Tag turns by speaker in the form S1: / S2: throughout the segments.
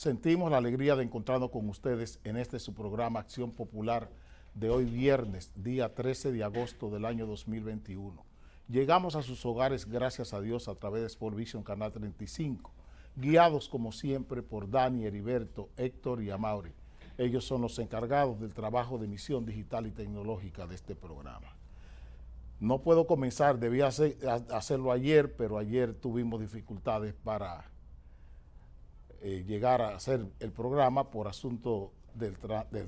S1: sentimos la alegría de encontrarnos con ustedes en este su programa Acción Popular de hoy viernes, día 13 de agosto del año 2021. Llegamos a sus hogares, gracias a Dios, a través de Sport Vision Canal 35, guiados como siempre por Dani, Heriberto, Héctor y Amaury. Ellos son los encargados del trabajo de emisión digital y tecnológica de este programa. No puedo comenzar, debía hacerlo ayer, pero ayer tuvimos dificultades para llegar a hacer el programa por asunto del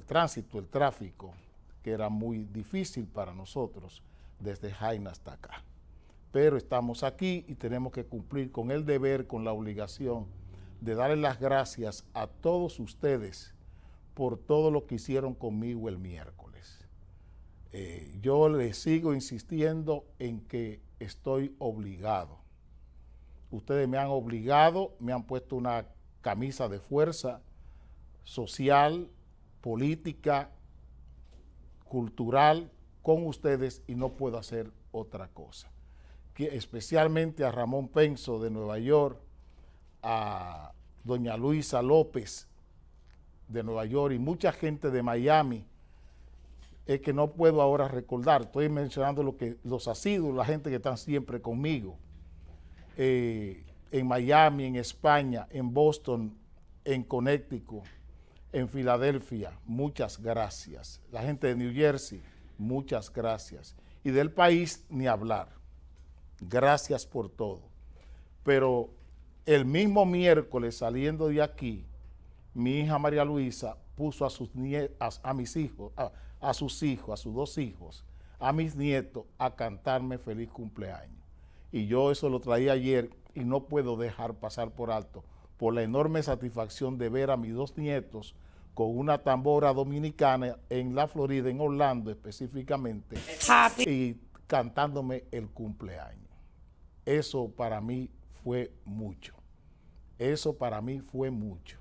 S1: tránsito, el tráfico, que era muy difícil para nosotros desde Jaina hasta acá. Pero estamos aquí y tenemos que cumplir con el deber, con la obligación de darle las gracias a todos ustedes por todo lo que hicieron conmigo el miércoles. Yo les sigo insistiendo en que estoy obligado. Ustedes me han obligado, me han puesto una camisa de fuerza social, política, cultural con ustedes y no puedo hacer otra cosa. Especialmente a Ramón Penso de Nueva York, a doña Luisa López de Nueva York y mucha gente de Miami, es que no puedo ahora recordar, estoy mencionando los asiduos, la gente que están siempre conmigo, en Miami, en España, en Boston, en Connecticut, en Filadelfia, muchas gracias. La gente de New Jersey, muchas gracias. Y del país, ni hablar. Gracias por todo. Pero el mismo miércoles, saliendo de aquí, mi hija María Luisa puso a sus dos hijos, a mis nietos, a cantarme feliz cumpleaños. Y yo eso lo traía ayer y no puedo dejar pasar por alto por la enorme satisfacción de ver a mis dos nietos con una tambora dominicana en la Florida, en Orlando específicamente, y cantándome el cumpleaños. Eso para mí fue mucho. Eso para mí fue mucho.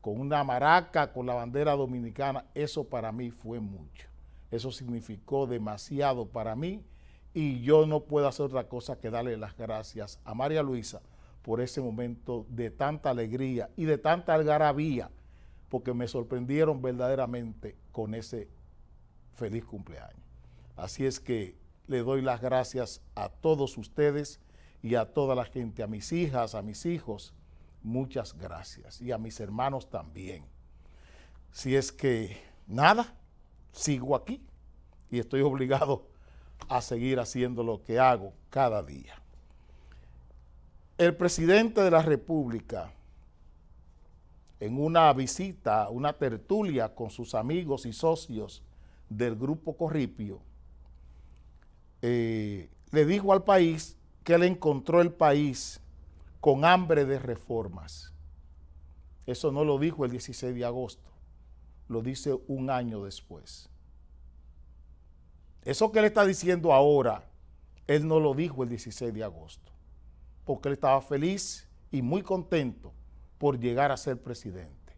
S1: Con una maraca, con la bandera dominicana, eso para mí fue mucho. Eso significó demasiado para mí y yo no puedo hacer otra cosa que darle las gracias a María Luisa por ese momento de tanta alegría y de tanta algarabía, porque me sorprendieron verdaderamente con ese feliz cumpleaños. Así es que le doy las gracias a todos ustedes y a toda la gente, a mis hijas, a mis hijos, muchas gracias, y a mis hermanos también. Si es que nada, sigo aquí y estoy obligado a seguir haciendo lo que hago cada día. El presidente de la República, en una visita, una tertulia con sus amigos y socios del Grupo Corripio, le dijo al país que él encontró el país con hambre de reformas. Eso no lo dijo el 16 de agosto, lo dice un año después. Eso que él está diciendo ahora, él no lo dijo el 16 de agosto, porque él estaba feliz y muy contento por llegar a ser presidente,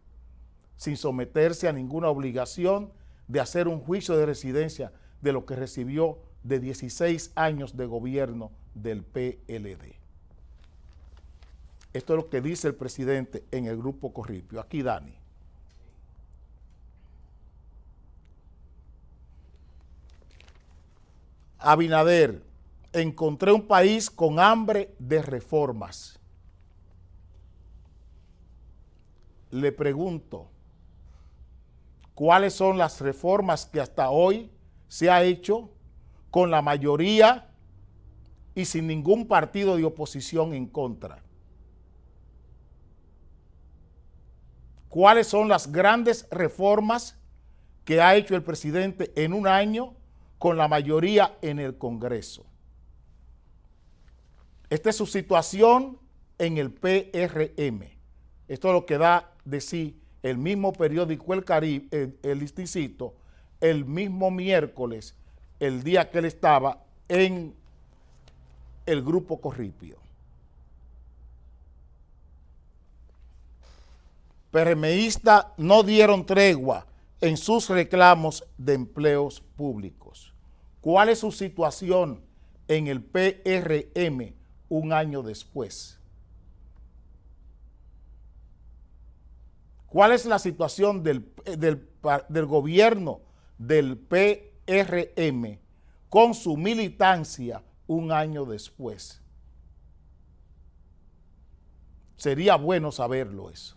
S1: sin someterse a ninguna obligación de hacer un juicio de residencia de lo que recibió de 16 años de gobierno del PLD. Esto es lo que dice el presidente en el Grupo Corripio. Aquí Dani. Abinader, encontré un país con hambre de reformas. Le pregunto, ¿cuáles son las reformas que hasta hoy se ha hecho con la mayoría y sin ningún partido de oposición en contra? ¿Cuáles son las grandes reformas que ha hecho el presidente en un año con la mayoría en el Congreso? Esta es su situación en el PRM. Esto es lo que da de sí el mismo periódico El Caribe, el Listicito, el mismo miércoles, el día que él estaba en el Grupo Corripio. PRMistas no dieron tregua en sus reclamos de empleos públicos. ¿Cuál es su situación en el PRM un año después? ¿Cuál es la situación del gobierno del PRM con su militancia un año después? Sería bueno saberlo eso.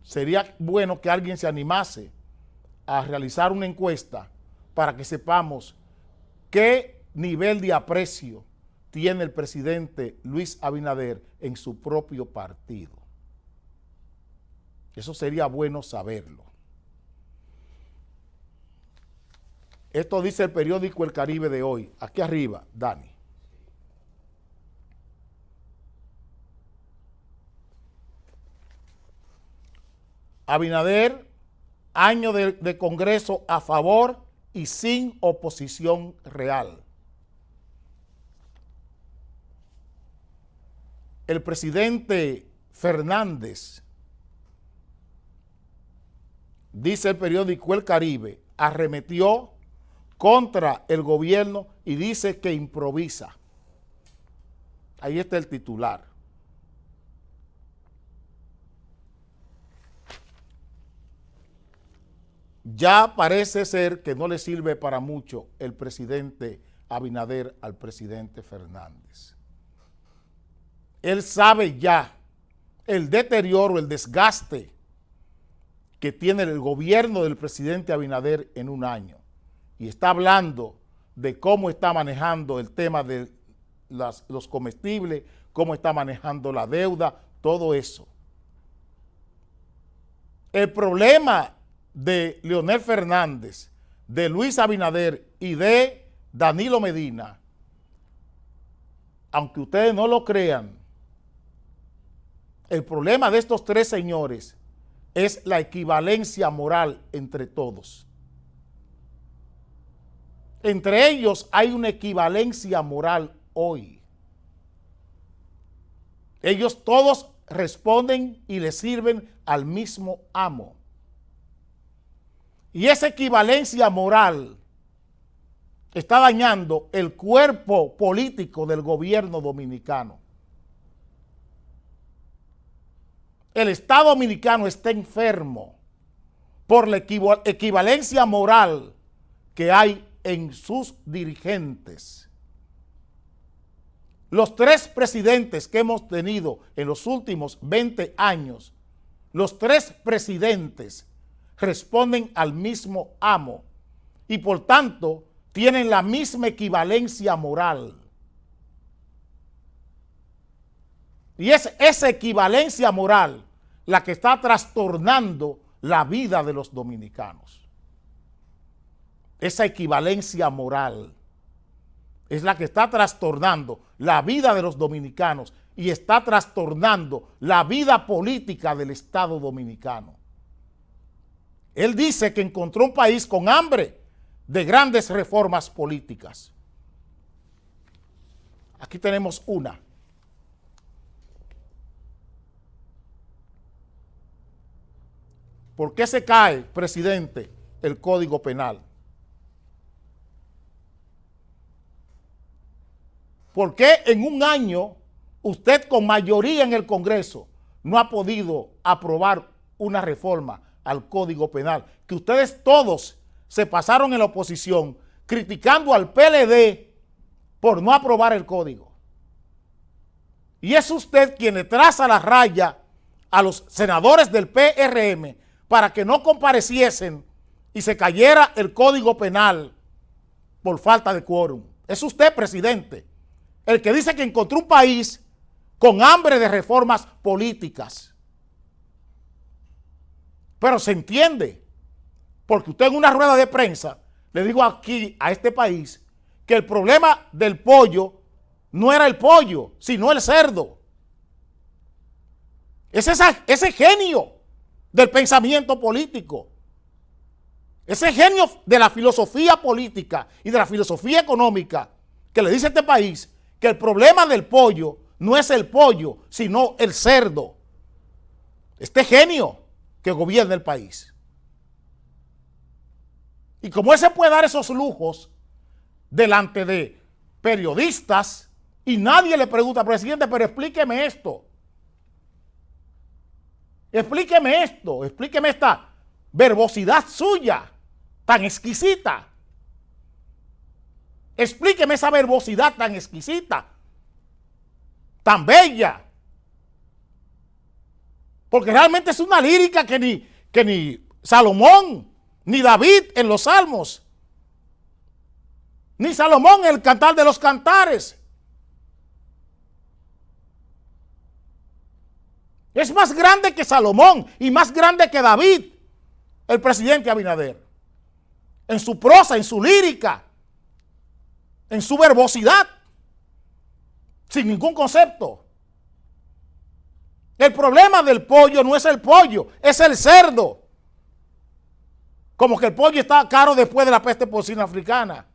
S1: Sería bueno que alguien se animase a realizar una encuesta para que sepamos qué nivel de aprecio tiene el presidente Luis Abinader en su propio partido. Eso sería bueno saberlo. Esto dice el periódico El Caribe de hoy. Aquí arriba, Dani. Abinader, año de Congreso a favor y sin oposición real. El presidente Fernández, dice el periódico El Caribe, arremetió contra el gobierno y dice que improvisa. Ahí está el titular. Ya parece ser que no le sirve para mucho el presidente Abinader al presidente Fernández. Él sabe ya el deterioro, el desgaste que tiene el gobierno del presidente Abinader en un año. Y está hablando de cómo está manejando el tema de los comestibles, cómo está manejando la deuda, todo eso. El problema de Leonel Fernández, de Luis Abinader y de Danilo Medina, aunque ustedes no lo crean, el problema de estos tres señores es la equivalencia moral entre todos. Entre ellos hay una equivalencia moral hoy. Ellos todos responden y le sirven al mismo amo. Y esa equivalencia moral está dañando el cuerpo político del gobierno dominicano. El Estado dominicano está enfermo por la equivalencia moral que hay en sus dirigentes. Los tres presidentes que hemos tenido en los últimos 20 años, los tres presidentes responden al mismo amo y por tanto tienen la misma equivalencia moral. Y es esa equivalencia moral la que está trastornando la vida de los dominicanos. Esa equivalencia moral es la que está trastornando la vida de los dominicanos y está trastornando la vida política del Estado dominicano. Él dice que encontró un país con hambre de grandes reformas políticas. Aquí tenemos una. ¿Por qué se cae, presidente, el Código Penal? ¿Por qué en un año usted con mayoría en el Congreso no ha podido aprobar una reforma al Código Penal? Que ustedes todos se pasaron en la oposición criticando al PLD por no aprobar el código. Y es usted quien le traza la raya a los senadores del PRM para que no compareciesen y se cayera el Código Penal por falta de quórum. Es usted, presidente, el que dice que encontró un país con hambre de reformas políticas. Pero se entiende, porque usted en una rueda de prensa le dijo aquí a este país que el problema del pollo no era el pollo, sino el cerdo. Es ese genio del pensamiento político, ese genio de la filosofía política y de la filosofía económica que le dice a este país que el problema del pollo no es el pollo, sino el cerdo. Este genio que gobierna el país. Y como él se puede dar esos lujos delante de periodistas y nadie le pregunta, presidente, pero explíqueme esto. Explíqueme esto, explíqueme esta verbosidad suya, tan exquisita. Explíqueme esa verbosidad tan exquisita, tan bella. Porque realmente es una lírica que ni Salomón, ni David en los Salmos, ni Salomón en el Cantar de los Cantares. Es más grande que Salomón y más grande que David, el presidente Abinader. En su prosa, en su lírica, en su verbosidad, sin ningún concepto. El problema del pollo no es el pollo, es el cerdo. Como que el pollo está caro después de la peste porcina africana.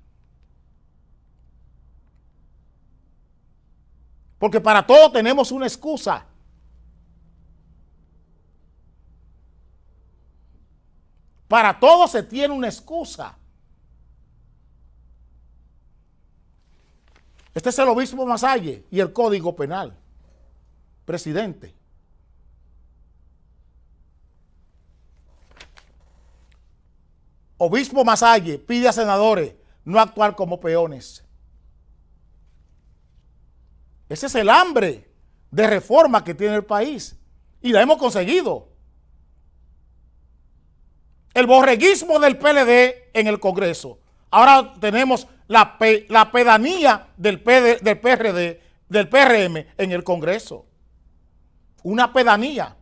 S1: Porque para todo tenemos una excusa. Para todo se tiene una excusa. Este es el obispo Masalle y el Código Penal. Presidente. Obispo Masalle pide a senadores no actuar como peones. Ese es el hambre de reforma que tiene el país. Y la hemos conseguido. El borreguismo del PLD en el Congreso. Ahora tenemos la pedanía del PRD, del PRM en el Congreso. Una pedanía.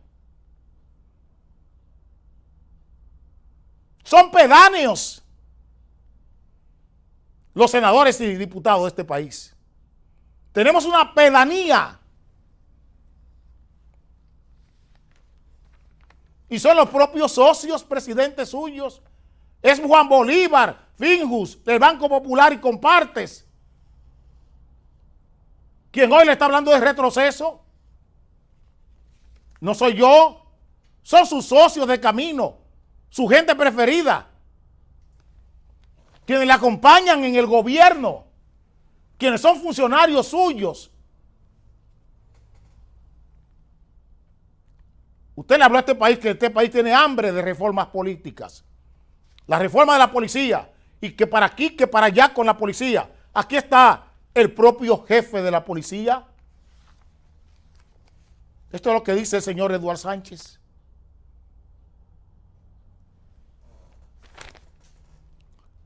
S1: Son pedáneos los senadores y diputados de este país. Tenemos una pedanía. Y son los propios socios, presidentes suyos. Es Juan Bolívar, Finjus, del Banco Popular y Compartes, quien hoy le está hablando de retroceso. No soy yo, son sus socios de camino, su gente preferida, quienes le acompañan en el gobierno, quienes son funcionarios suyos. Usted le habló a este país que este país tiene hambre de reformas políticas. La reforma de la policía, y que para aquí, que para allá con la policía. Aquí está el propio jefe de la policía. Esto es lo que dice el señor Eduardo Sánchez.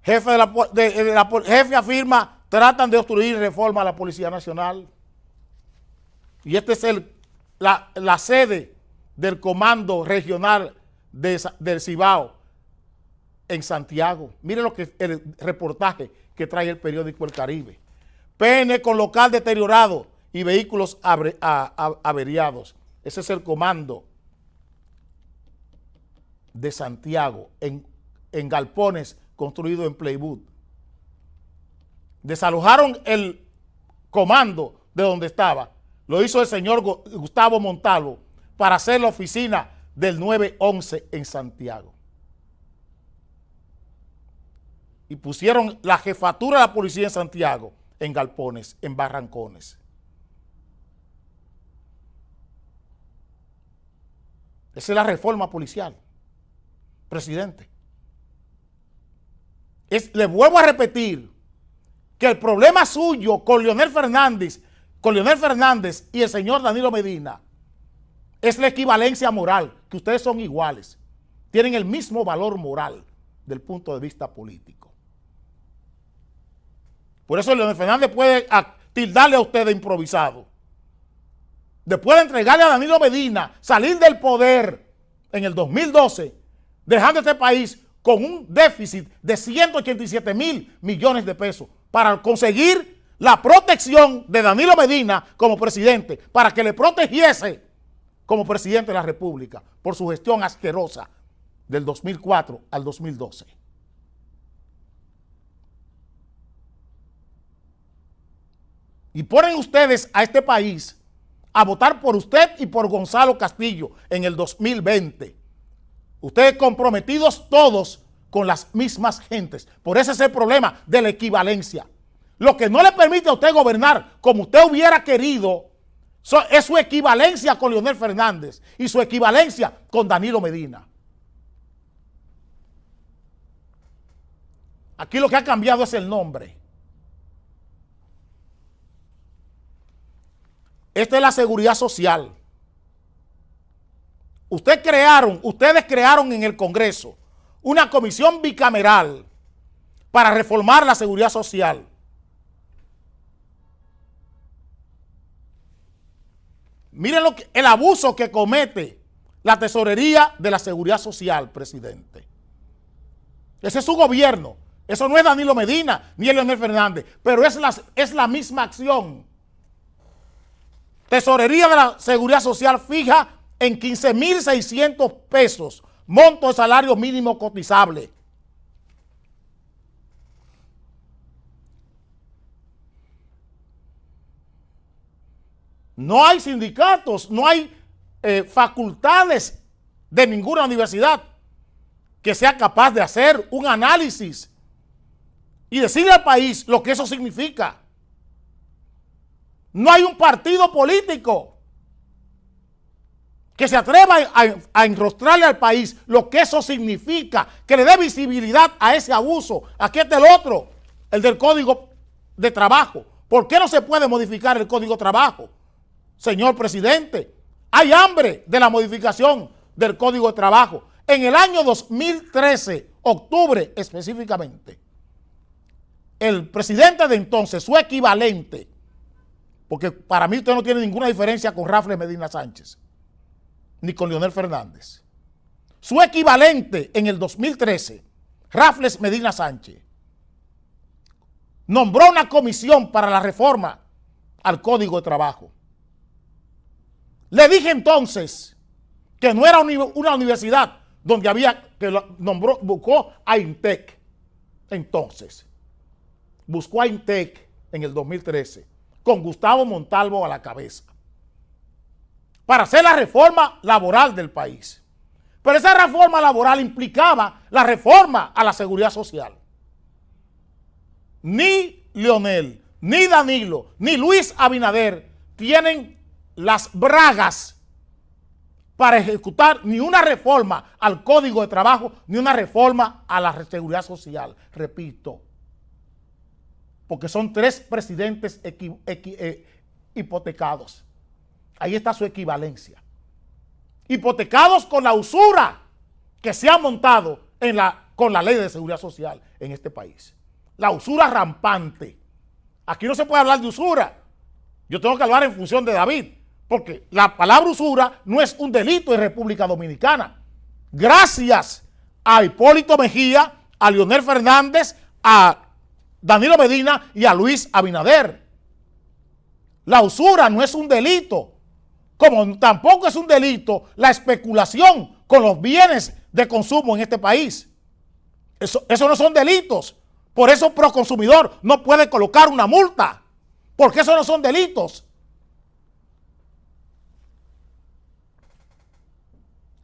S1: Jefe afirma, tratan de obstruir reforma a la Policía Nacional. Y este es la sede del Comando Regional del Cibao en Santiago. Miren el reportaje que trae el periódico El Caribe. PN con local deteriorado y vehículos averiados. Ese es el comando de Santiago en galpones construidos en Playwood. Desalojaron el comando de donde estaba. Lo hizo el señor Gustavo Montalvo para hacer la oficina del 911 en Santiago. Y pusieron la jefatura de la policía en Santiago en galpones, en barrancones. Esa es la reforma policial, presidente. Le vuelvo a repetir que el problema suyo con Leonel Fernández y el señor Danilo Medina es la equivalencia moral, que ustedes son iguales, tienen el mismo valor moral del punto de vista político. Por eso Leonel Fernández puede tildarle a usted de improvisado. Después de entregarle a Danilo Medina, salir del poder en el 2012, dejando este país con un déficit de 187,000 millones de pesos para conseguir la protección de Danilo Medina como presidente, para que le protegiese como presidente de la República por su gestión asquerosa del 2004 al 2012. Y ponen ustedes a este país a votar por usted y por Gonzalo Castillo en el 2020. Ustedes comprometidos todos con las mismas gentes. Por eso es el problema de la equivalencia. Lo que no le permite a usted gobernar como usted hubiera querido Es su equivalencia con Leonel Fernández y su equivalencia con Danilo Medina. Aquí lo que ha cambiado es el nombre. Esta es la seguridad social. Ustedes crearon en el Congreso una comisión bicameral para reformar la seguridad social. Miren el abuso que comete la tesorería de la seguridad social, presidente. Ese es su gobierno. Eso no es Danilo Medina ni Leonel Fernández, pero es la misma acción. Tesorería de la Seguridad Social fija en 15,600 pesos, monto de salario mínimo cotizable. No hay sindicatos, no hay facultades de ninguna universidad que sea capaz de hacer un análisis y decirle al país lo que eso significa. No hay un partido político que se atreva a enrostrarle al país lo que eso significa, que le dé visibilidad a ese abuso. Aquí está el otro, el del Código de Trabajo. ¿Por qué no se puede modificar el Código de Trabajo? Señor presidente, hay hambre de la modificación del Código de Trabajo. En el año 2013, octubre específicamente, el presidente de entonces, su equivalente, porque para mí usted no tiene ninguna diferencia con Rafles Medina Sánchez, ni con Leonel Fernández. Su equivalente en el 2013, Rafles Medina Sánchez, nombró una comisión para la reforma al Código de Trabajo. Le dije entonces que no era una universidad donde había, que buscó a INTEC. Entonces, buscó a INTEC en el 2013, con Gustavo Montalvo a la cabeza, para hacer la reforma laboral del país. Pero esa reforma laboral implicaba la reforma a la seguridad social. Ni Leonel, ni Danilo, ni Luis Abinader tienen las bragas para ejecutar ni una reforma al Código de Trabajo, ni una reforma a la seguridad social. Repito, porque son tres presidentes hipotecados. Ahí está su equivalencia. Hipotecados con la usura que se ha montado con la ley de seguridad social en este país. La usura rampante. Aquí no se puede hablar de usura. Yo tengo que hablar en función de David, porque la palabra usura no es un delito en República Dominicana. Gracias a Hipólito Mejía, a Leonel Fernández, a Danilo Medina y a Luis Abinader. La usura no es un delito, como tampoco es un delito la especulación con los bienes de consumo en este país. Eso no son delitos. Por eso Proconsumidor no puede colocar una multa, porque eso no son delitos.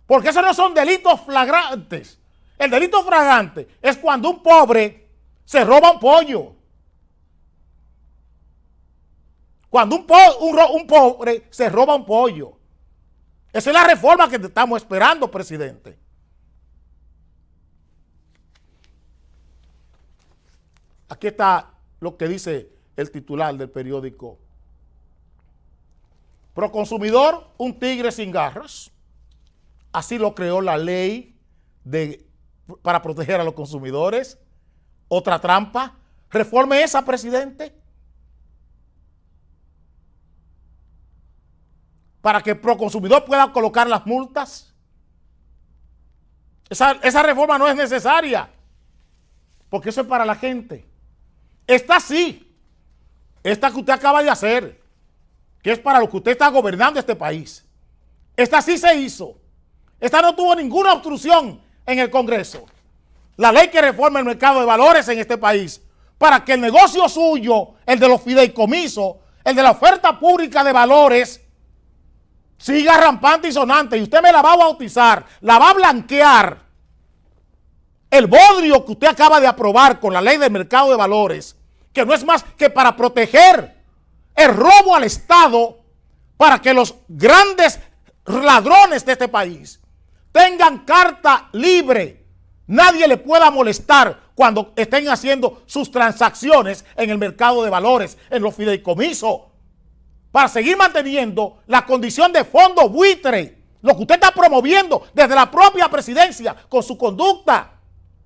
S1: Porque esos no son delitos flagrantes. El delito flagrante es cuando un pobre se roba un pollo. Cuando un pobre se roba un pollo. Esa es la reforma que estamos esperando, presidente. Aquí está lo que dice el titular del periódico. Proconsumidor, un tigre sin garras. Así lo creó la ley para proteger a los consumidores. Otra trampa. Reforme esa, presidente, para que Proconsumidor pueda colocar las multas. Esa reforma no es necesaria, porque eso es para la gente. Esta sí, esta que usted acaba de hacer, que es para lo que usted está gobernando este país. Esta sí se hizo. Esta no tuvo ninguna obstrucción en el Congreso. La ley que reforma el mercado de valores en este país, para que el negocio suyo, el de los fideicomisos, el de la oferta pública de valores, siga rampante y sonante. Y usted me la va a bautizar, la va a blanquear. El bodrio que usted acaba de aprobar con la ley del mercado de valores, que no es más que para proteger el robo al Estado, para que los grandes ladrones de este país tengan carta libre. Nadie le pueda molestar cuando estén haciendo sus transacciones en el mercado de valores, en los fideicomisos, para seguir manteniendo la condición de fondo buitre, lo que usted está promoviendo desde la propia presidencia con su conducta.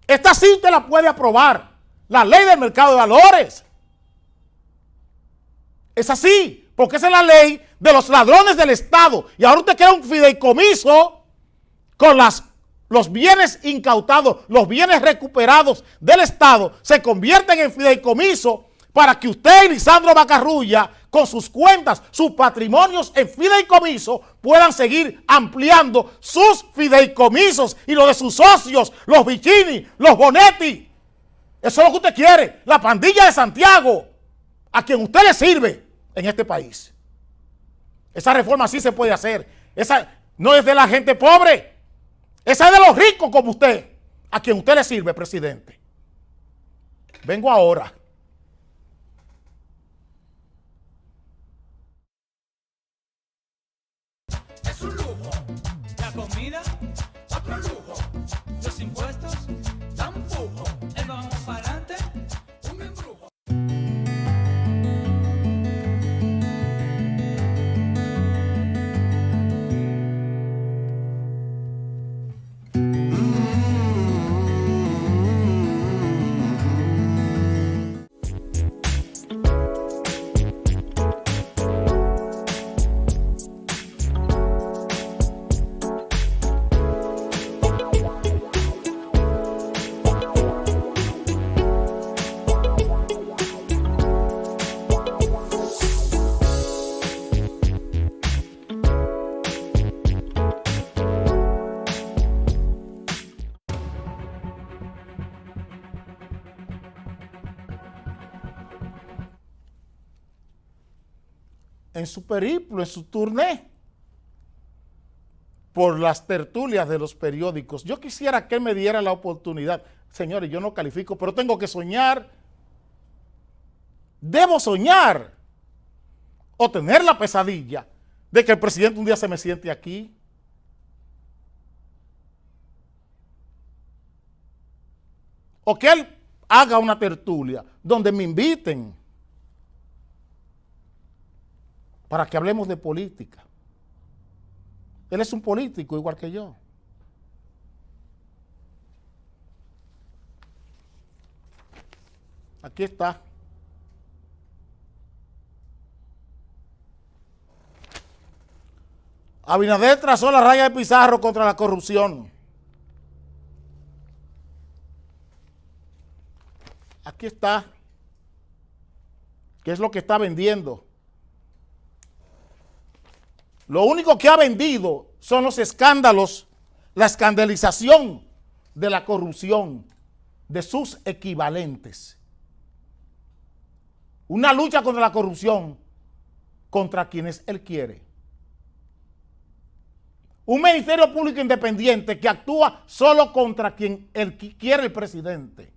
S1: Esta sí usted la puede aprobar, la ley del mercado de valores. Es así, porque esa es la ley de los ladrones del Estado. Y ahora usted crea un fideicomiso con los bienes incautados, los bienes recuperados del Estado, se convierten en fideicomiso para que usted y Lisandro Macarrulla, con sus cuentas, sus patrimonios en fideicomiso, puedan seguir ampliando sus fideicomisos y los de sus socios, los Vicini, los Bonetti. Eso es lo que usted quiere, la pandilla de Santiago, a quien usted le sirve en este país. Esa reforma sí se puede hacer. Esa no es de la gente pobre. Esa es de los ricos como usted, a quien usted le sirve, presidente. Vengo ahora.
S2: Es un lujo. La comida, otro lujo. Los impuestos, tampoco. El vamos para adelante, un embrujo.
S1: En su periplo, en su tourné por las tertulias de los periódicos. Yo quisiera que él me diera la oportunidad. Señores, yo no califico, pero tengo que soñar. Debo soñar o tener la pesadilla de que el presidente un día se me siente aquí. O que él haga una tertulia donde me inviten para que hablemos de política. Él es un político igual que yo. Aquí está. Abinader trazó la raya de Pizarro contra la corrupción. Aquí está. ¿Qué es lo que está vendiendo? Lo único que ha vendido son los escándalos, la escandalización de la corrupción, de sus equivalentes. Una lucha contra la corrupción, contra quienes él quiere. Un ministerio público independiente que actúa solo contra quien él quiere el presidente.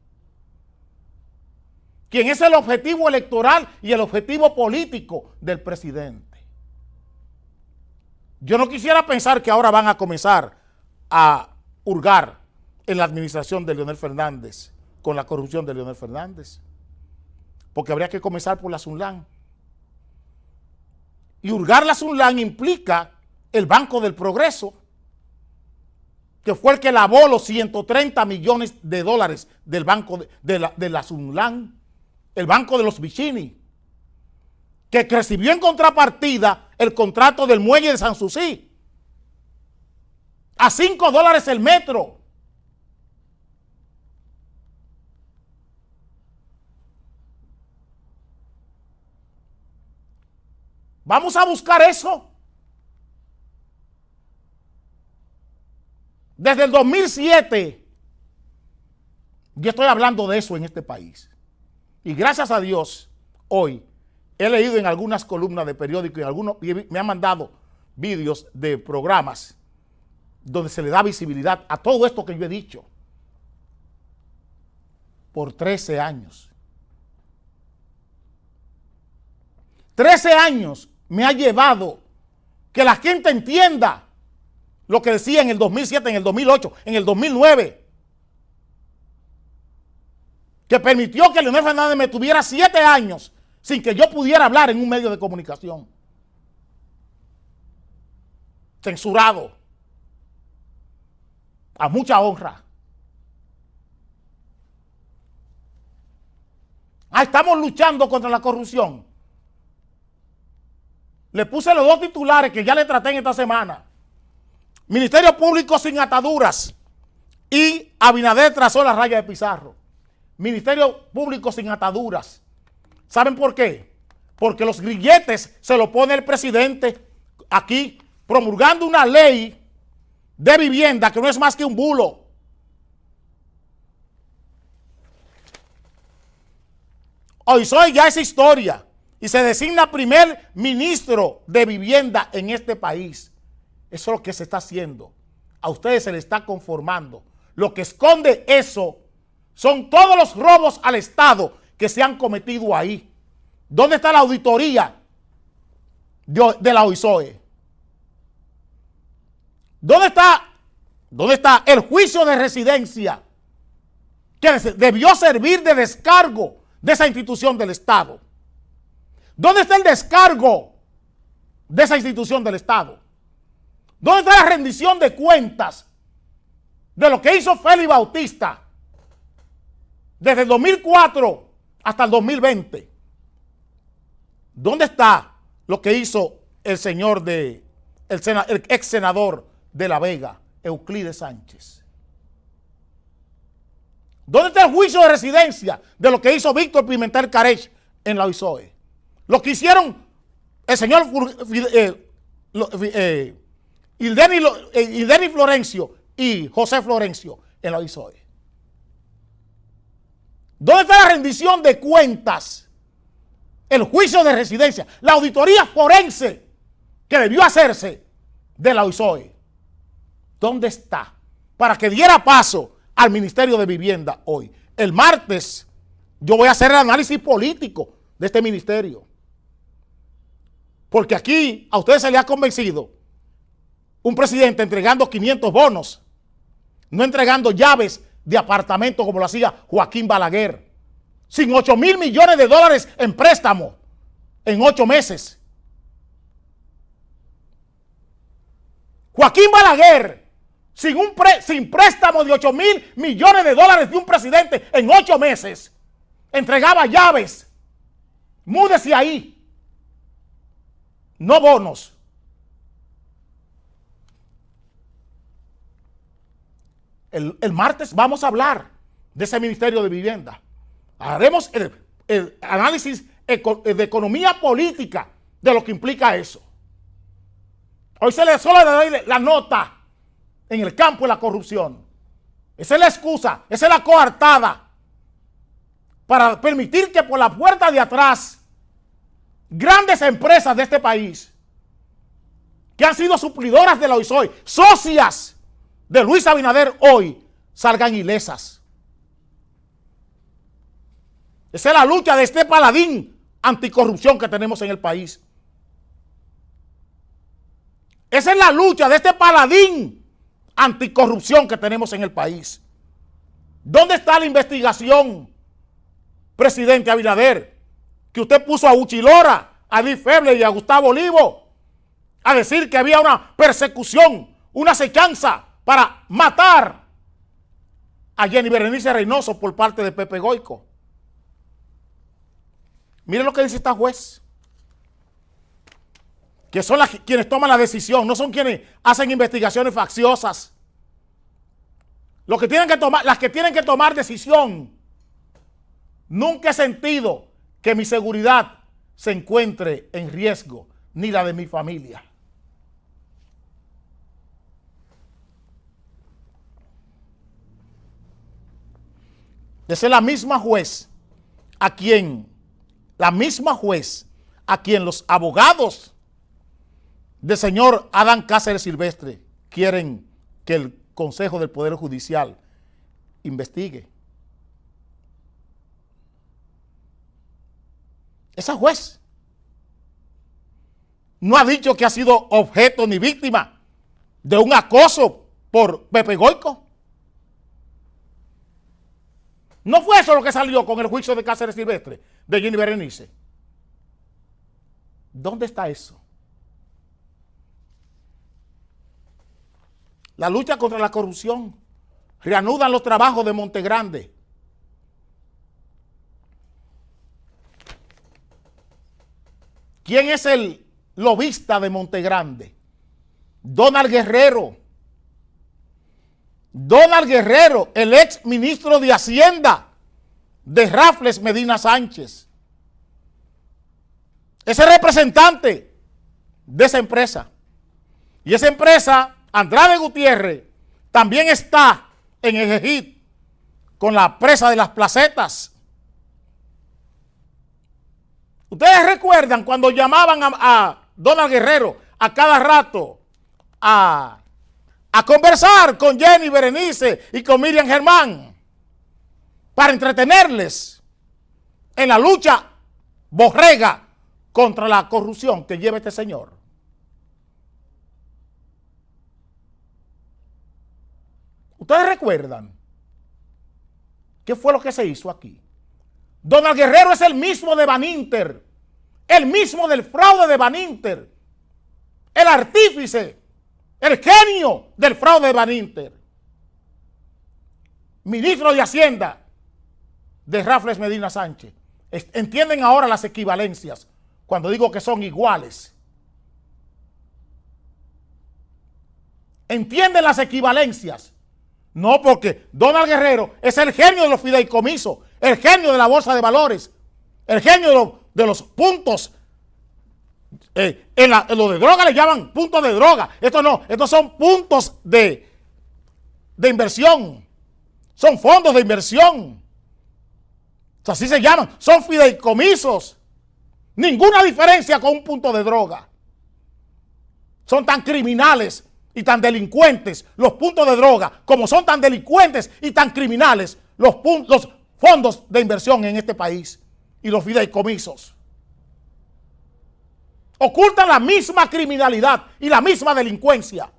S1: Quien es el objetivo electoral y el objetivo político del presidente. Yo no quisiera pensar que ahora van a comenzar a hurgar en la administración de Leonel Fernández con la corrupción de Leonel Fernández. Porque habría que comenzar por la Sunlan. Y hurgar la Sunlan implica el Banco del Progreso, que fue el que lavó los 130 millones de dólares del banco de la Sunlan, el banco de los Vicini, que recibió en contrapartida el contrato del muelle de Sanssouci a $5 el metro. Vamos a buscar eso. Desde el 2007 yo estoy hablando de eso en este país. Y gracias a Dios, hoy he leído en algunas columnas de periódicos y me han mandado vídeos de programas donde se le da visibilidad a todo esto que yo he dicho. Por 13 años. 13 años me ha llevado Que la gente entienda lo que decía en el 2007, en el 2008, en el 2009. Que permitió que Leonel Fernández me tuviera 7 años sin que yo pudiera hablar en un medio de comunicación. Censurado. A mucha honra. Estamos luchando contra la corrupción. Le puse los 2 titulares que ya le traté en esta semana. Ministerio Público sin ataduras y Abinader trazó la raya de Pizarro. Ministerio Público sin ataduras. ¿Saben por qué? Porque los grilletes se lo pone el presidente aquí promulgando una ley de vivienda que no es más que un bulo. Hoy ya es historia y se designa primer ministro de vivienda en este país. Eso es lo que se está haciendo. A ustedes se les está conformando. Lo que esconde eso son todos los robos al Estado que se han cometido ahí. ¿Dónde está la auditoría de la OISOE? ¿Dónde está el juicio de residencia que debió servir de descargo de esa institución del Estado? ¿Dónde está el descargo de esa institución del Estado? ¿Dónde está la rendición de cuentas de lo que hizo Félix Bautista desde el 2004 hasta el 2020? ¿Dónde está lo que hizo el señor el ex senador de La Vega, Euclides Sánchez? ¿Dónde está el juicio de residencia de lo que hizo Víctor Pimentel Carech en la OISOE? Lo que hicieron el señor Ildeni Florencio y José Florencio en la OISOE. ¿Dónde está la rendición de cuentas? El juicio de residencia, la auditoría forense que debió hacerse de la OISOE. ¿Dónde está? Para que diera paso al Ministerio de Vivienda hoy. El martes yo voy a hacer el análisis político de este ministerio. Porque aquí a ustedes se les ha convencido un presidente entregando 500 bonos, no entregando llaves de apartamento como lo hacía Joaquín Balaguer, sin $8 mil millones en préstamo en 8 meses. Joaquín Balaguer, sin préstamo de $8 mil millones de un presidente en 8 meses, entregaba llaves. Múdese ahí. No bonos. El martes vamos a hablar de ese Ministerio de Vivienda. Haremos el análisis de economía política de lo que implica eso. Hoy solo le doy la nota en el campo de la corrupción. Esa es la excusa, esa es la coartada para permitir que por la puerta de atrás grandes empresas de este país que han sido suplidoras de la OISOE, socias de Luis Abinader hoy, salgan ilesas. Esa es la lucha de este paladín anticorrupción que tenemos en el país. Esa es la lucha de este paladín anticorrupción que tenemos en el país. ¿Dónde está la investigación, presidente Abinader, que usted puso a Uchilora, a Edith Feble y a Gustavo Olivo a decir que había una persecución, una acechanza para matar a Jenny Berenice Reynoso por parte de Pepe Goico? Miren lo que dice esta juez, que son quienes toman la decisión, no son quienes hacen investigaciones facciosas. Las que tienen que tomar decisión. Nunca he sentido que mi seguridad se encuentre en riesgo, ni la de mi familia. Esa es la misma juez a quien los abogados del señor Adán Cáceres Silvestre quieren que el Consejo del Poder Judicial investigue. Esa juez no ha dicho que ha sido objeto ni víctima de un acoso por Pepe Goico. ¿No fue eso lo que salió con el juicio de Cáceres Silvestre de Jenny Berenice? ¿Dónde está eso? La lucha contra la corrupción. Reanudan los trabajos de Montegrande. ¿Quién es el lobista de Montegrande? Donald Guerrero. Donald Guerrero, el ex ministro de Hacienda de Rafles Medina Sánchez. Ese representante de esa empresa. Y esa empresa, Andrade Gutiérrez, también está en Ejejit con la presa de las Placetas. Ustedes recuerdan cuando llamaban a Donald Guerrero a cada rato a conversar con Jenny Berenice y con Miriam Germán para entretenerles en la lucha borrega contra la corrupción que lleva este señor. ¿Ustedes recuerdan qué fue lo que se hizo aquí? Donald Guerrero es el mismo de Baninter, el mismo del fraude de Baninter, el artífice, el genio del fraude de Baninter. Ministro de Hacienda de Rafles Medina Sánchez. Entienden ahora las equivalencias cuando digo que son iguales. ¿Entienden las equivalencias? No, porque Donald Guerrero es el genio de los fideicomisos, el genio de la bolsa de valores, el genio de los puntos. En lo de droga le llaman puntos de droga. Esto no, estos son puntos de inversión. Son fondos de inversión. Así se llaman. Son fideicomisos. Ninguna diferencia con un punto de droga. Son tan criminales y tan delincuentes los puntos de droga como son tan delincuentes y tan criminales los fondos de inversión en este país y los fideicomisos. Ocultan la misma criminalidad y la misma delincuencia.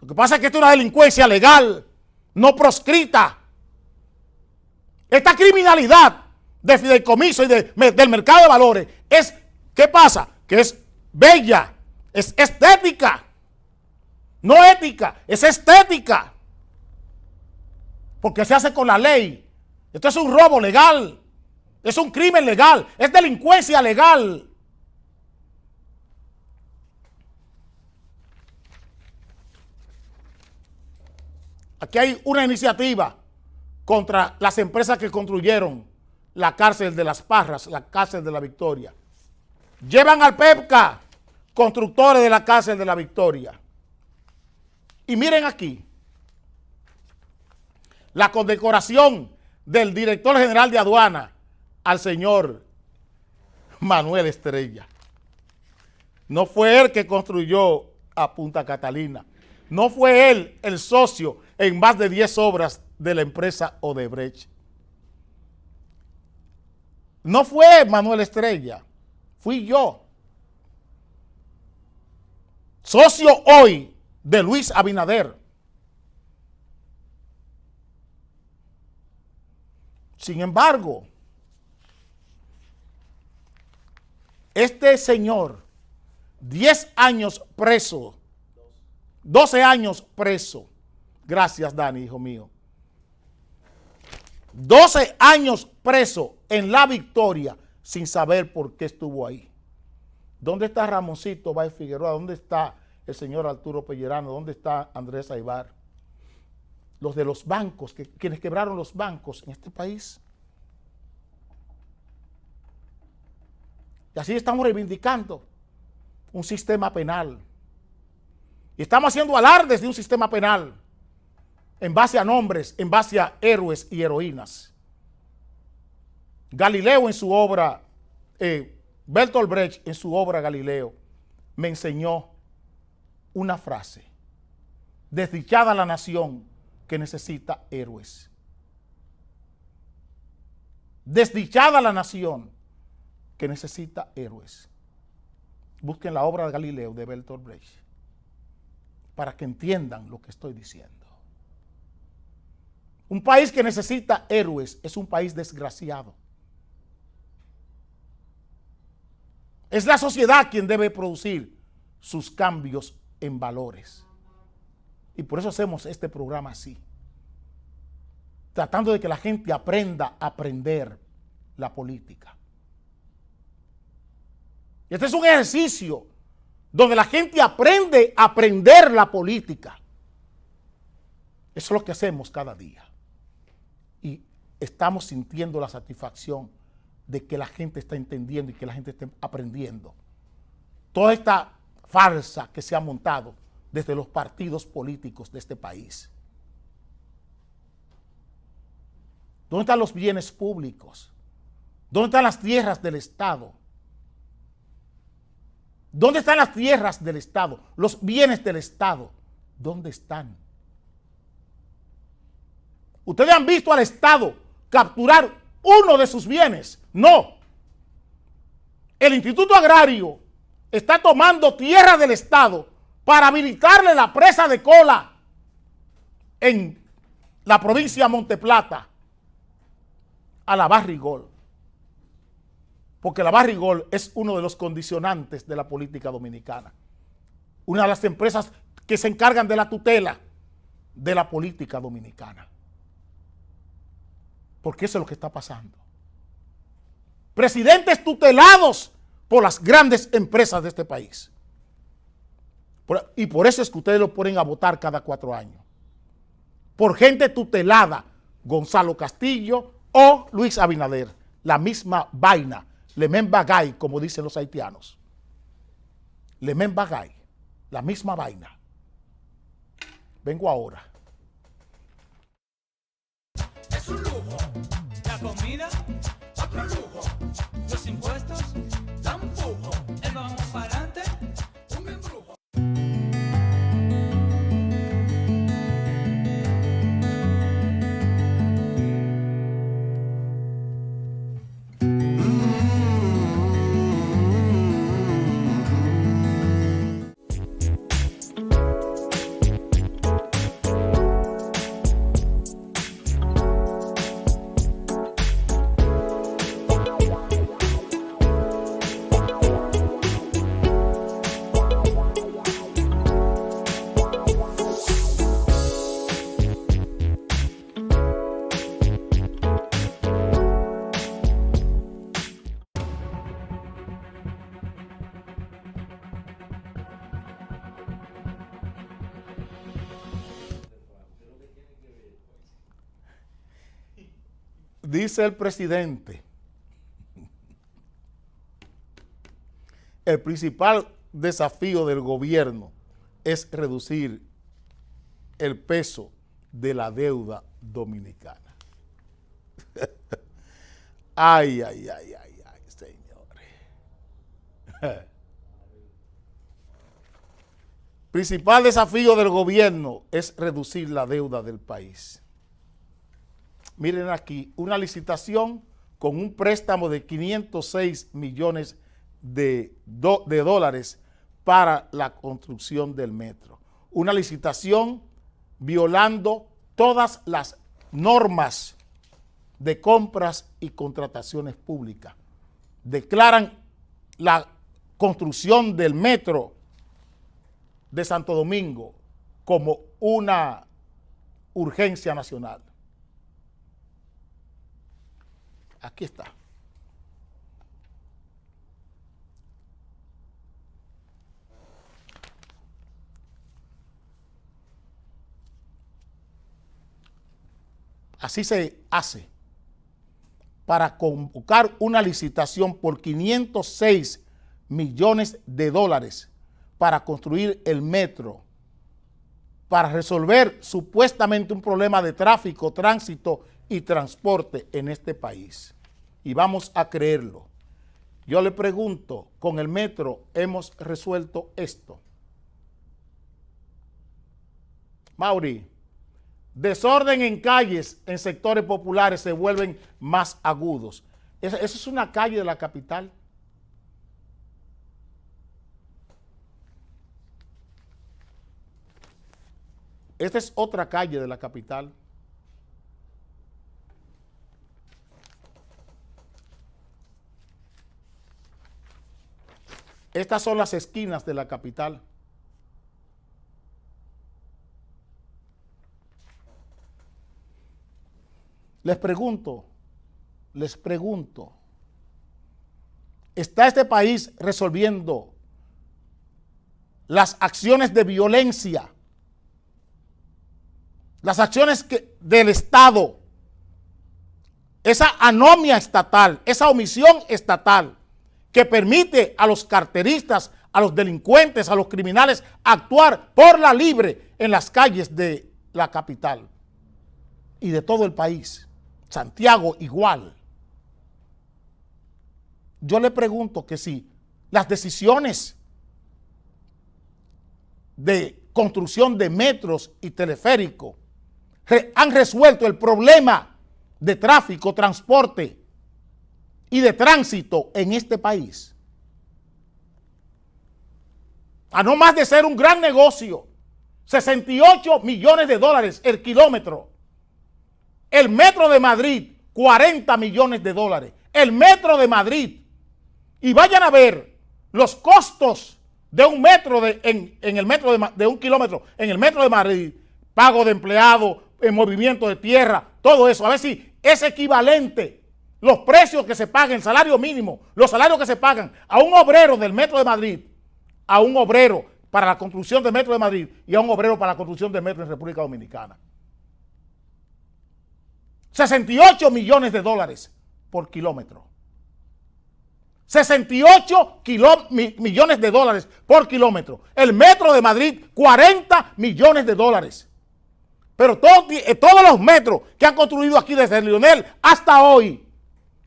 S1: Lo que pasa es que esta es una delincuencia legal, no proscrita. Esta criminalidad de fideicomiso y del mercado de valores es, ¿qué pasa? Que es bella, es estética, no ética, es estética. Porque se hace con la ley. Esto es un robo legal. Es un crimen legal, es delincuencia legal. Aquí hay una iniciativa contra las empresas que construyeron la cárcel de Las Parras, la cárcel de la Victoria. Llevan al PEPCA constructores de la cárcel de la Victoria. Y miren aquí, la condecoración del director general de aduana al señor Manuel Estrella. No fue él que construyó a Punta Catalina. No fue él el socio en más de 10 obras de la empresa Odebrecht. No fue Manuel Estrella, fui yo. Socio hoy de Luis Abinader. Sin embargo, este señor, 10 años preso, 12 años preso, gracias Dani, hijo mío, 12 años preso en La Victoria sin saber por qué estuvo ahí. ¿Dónde está Ramoncito Báez Figueroa? ¿Dónde está el señor Arturo Pellerano? ¿Dónde está Andrés Aybar? Los de los bancos, quienes quebraron los bancos en este país. Y así estamos reivindicando un sistema penal. Y estamos haciendo alardes de un sistema penal en base a nombres, en base a héroes y heroínas. Galileo en su obra, Bertolt Brecht en su obra Galileo, me enseñó una frase. Desdichada la nación que necesita héroes. Desdichada la nación que necesita héroes. Busquen la obra de Galileo de Bertolt Brecht para que entiendan lo que estoy diciendo. Un país que necesita héroes es un país desgraciado. Es la sociedad quien debe producir sus cambios en valores. Y por eso hacemos este programa así, tratando de que la gente aprenda a aprender la política. Este es un ejercicio donde la gente aprende a aprender la política. Eso es lo que hacemos cada día. Y estamos sintiendo la satisfacción de que la gente está entendiendo y que la gente está aprendiendo. Toda esta farsa que se ha montado desde los partidos políticos de este país. ¿Dónde están los bienes públicos? ¿Dónde están las tierras del Estado? ¿Dónde están las tierras del Estado? Los bienes del Estado. ¿Dónde están? ¿Ustedes han visto al Estado capturar uno de sus bienes? No. El Instituto Agrario está tomando tierra del Estado para habilitarle la presa de Cola en la provincia de Monteplata a la Barrigol. Porque la Barrigol es uno de los condicionantes de la política dominicana. Una de las empresas que se encargan de la tutela de la política dominicana. Porque eso es lo que está pasando. Presidentes tutelados por las grandes empresas de este país. Y por eso es que ustedes lo ponen a votar cada 4 años. Por gente tutelada, Gonzalo Castillo o Luis Abinader. La misma vaina. Le men bagay, como dicen los haitianos. Le men bagay. La misma vaina. Vengo ahora.
S2: Es un lujo. La comida, otro lujo. Los impuestos, tampoco. El vamos para adelante, un embrujo.
S1: Dice el presidente, el principal desafío del gobierno es reducir el peso de la deuda dominicana. Ay, ay, ay, ay, ay, señores. Principal desafío del gobierno es reducir la deuda del país. Miren aquí, una licitación con un préstamo de 506 millones de dólares para la construcción del metro. Una licitación violando todas las normas de compras y contrataciones públicas. Declaran la construcción del metro de Santo Domingo como una urgencia nacional. Aquí está. Así se hace para convocar una licitación por 506 millones de dólares para construir el metro, para resolver supuestamente un problema de tráfico, tránsito y transporte en este país. Y vamos a creerlo. Yo le pregunto, ¿con el metro hemos resuelto esto? Mauri, desorden en calles en sectores populares se vuelven más agudos. ¿Eso es una calle de la capital? Esta es otra calle de la capital. Estas son las esquinas de la capital. Les pregunto, ¿está este país resolviendo las acciones de violencia, las acciones del Estado, esa anomia estatal, esa omisión estatal que permite a los carteristas, a los delincuentes, a los criminales actuar por la libre en las calles de la capital y de todo el país? Santiago igual. Yo le pregunto que si las decisiones de construcción de metros y teleféricos han resuelto el problema de tráfico, transporte y de tránsito en este país. A no más de ser un gran negocio, 68 millones de dólares el kilómetro. El metro de Madrid, 40 millones de dólares. El metro de Madrid. Y vayan a ver los costos de un metro en el metro de un kilómetro en el metro de Madrid. Pago de empleados, movimiento de tierra, todo eso. A ver si es equivalente los precios que se pagan, el salario mínimo, los salarios que se pagan a un obrero del metro de Madrid, a un obrero para la construcción del metro de Madrid y a un obrero para la construcción del metro en República Dominicana. 68 millones de dólares por kilómetro. 68 millones de dólares por kilómetro. El metro de Madrid, 40 millones de dólares. Pero todos los metros que han construido aquí desde Lionel hasta hoy,